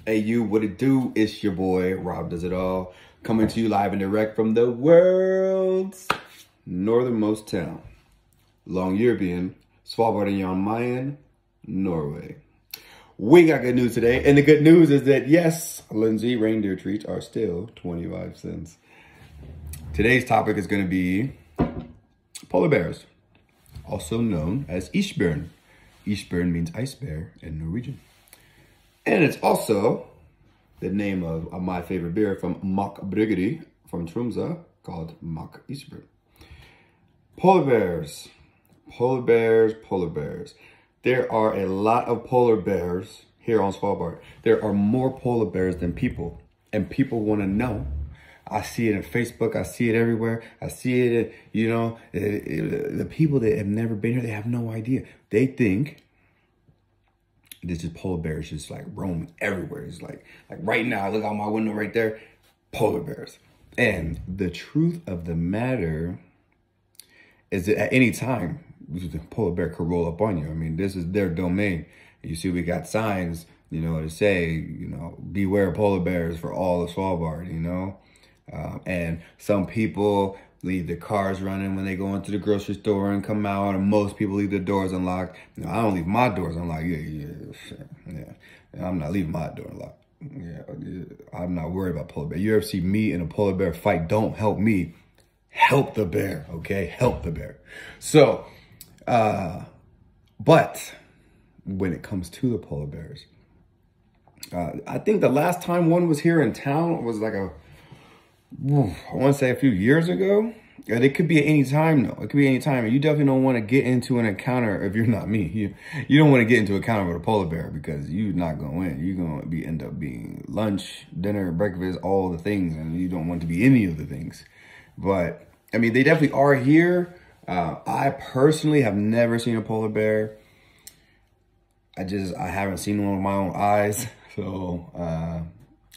Hey you, what it do? It's your boy, Rob Does It All, coming to you live and direct from the world's northernmost town, Longyearbyen, Svalbard and Longyearbyen, Norway. We got good news today, and the good news is that yes, Lindsay reindeer treats are still 25 cents. Today's topic is going to be polar bears, also known as isbjørn. Isbjørn means ice bear in Norwegian. And it's also the name of my favorite beer from Mack Bryggeri from Tromsø called Mack Isbjørn. Polar bears, polar bears, polar bears. There are a lot of polar bears here on Svalbard. There are more polar bears than people, and people want to know. I see it on Facebook. I see it everywhere. I see it, the people that have never been here, they have no idea. They think this is polar bears just like roaming everywhere. It's like right now, look out my window right there, polar bears. And the truth of the matter is that at any time, the polar bear could roll up on you. I mean, this is their domain. You see, we got signs, to say, beware polar bears for all of Svalbard, and some people leave their cars running when they go into the grocery store and come out, and most people leave their doors unlocked. I don't leave my doors unlocked. Yeah. I'm not leaving my door unlocked. Yeah, I'm not worried about polar bear. You ever see me in a polar bear fight? Don't help me. Help the bear, okay? Help the bear. So, but when it comes to the polar bears, I think the last time one was here in town was like I want to say a few years ago. And it could be at any time, though. It could be any time. And you definitely don't want to get into an encounter if you're not me. You don't want to get into an encounter with a polar bear because you're not going to win. You're going to end up being lunch, dinner, breakfast, all the things. And you don't want to be any of the things. But, I mean, they definitely are here. I personally have never seen a polar bear. I haven't seen one with my own eyes. So,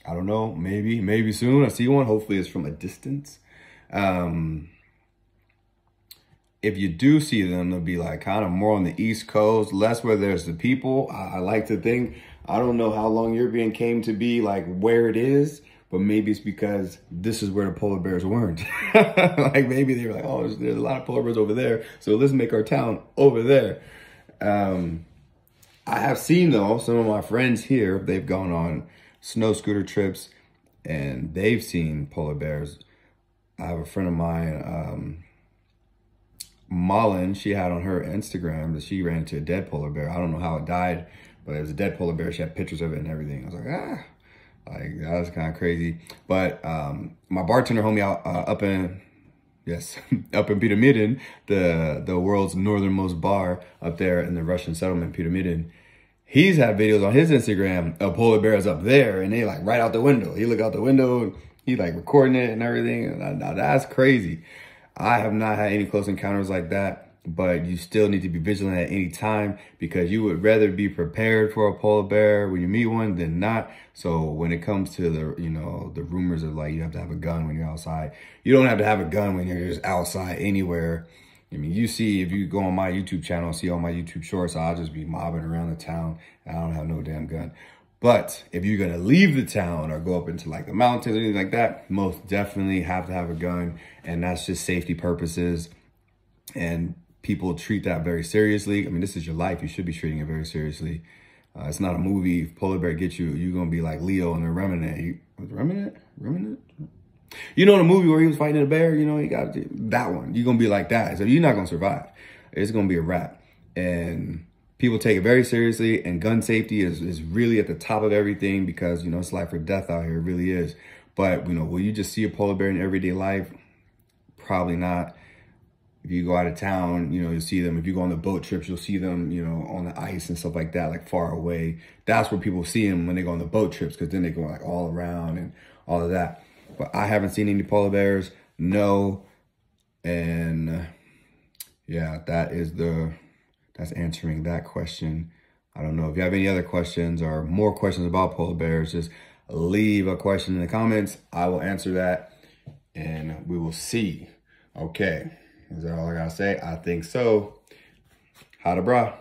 I don't know, maybe soon I see one. Hopefully it's from a distance. If you do see them, they'll be like kind of more on the East Coast, less where there's the people. I like to think, I don't know how Longyearbyen came to be like where it is, but maybe it's because this is where the polar bears weren't. Like maybe they were like, oh, there's a lot of polar bears over there, so let's make our town over there. I have seen though, some of my friends here, they've gone on snow scooter trips and they've seen polar bears. I have a friend of mine, Malin, she had on her Instagram that she ran into a dead polar bear. I don't know how it died, but it was a dead polar bear. She had pictures of it and everything. I was like, that was kind of crazy. But my bartender homie out up in Pyramiden, the world's northernmost bar up there in the Russian settlement, Pyramiden. He's had videos on his Instagram of polar bears up there, and they like right out the window. He look out the window, and he like recording it and everything. And now that's crazy. I have not had any close encounters like that, but you still need to be vigilant at any time because you would rather be prepared for a polar bear when you meet one than not. So when it comes to the rumors of like you have to have a gun when you're outside, you don't have to have a gun when you're just outside anywhere. I mean, you see, if you go on my YouTube channel, see all my YouTube shorts, I'll just be mobbing around the town. And I don't have no damn gun. But if you're going to leave the town or go up into like the mountains or anything like that, most definitely have to have a gun. And that's just safety purposes. And people treat that very seriously. I mean, this is your life. You should be treating it very seriously. It's not a movie. If polar bear gets you, you're going to be like Leo in the Remnant. Remnant? You know the movie where he was fighting a bear? He got that one. You're going to be like that. So you're not going to survive. It's going to be a wrap. And people take it very seriously. And gun safety is really at the top of everything because, it's life or death out here. It really is. But, will you just see a polar bear in everyday life? Probably not. If you go out of town, you'll see them. If you go on the boat trips, you'll see them, on the ice and stuff like that, like far away. That's where people see them when they go on the boat trips because then they go like all around and all of that. But I haven't seen any polar bears, no. And yeah, that's answering that question. I don't know if you have any other questions or more questions about polar bears, just leave a question in the comments. I will answer that and we will see. Okay, is that all I gotta say? I think so. Hada bra.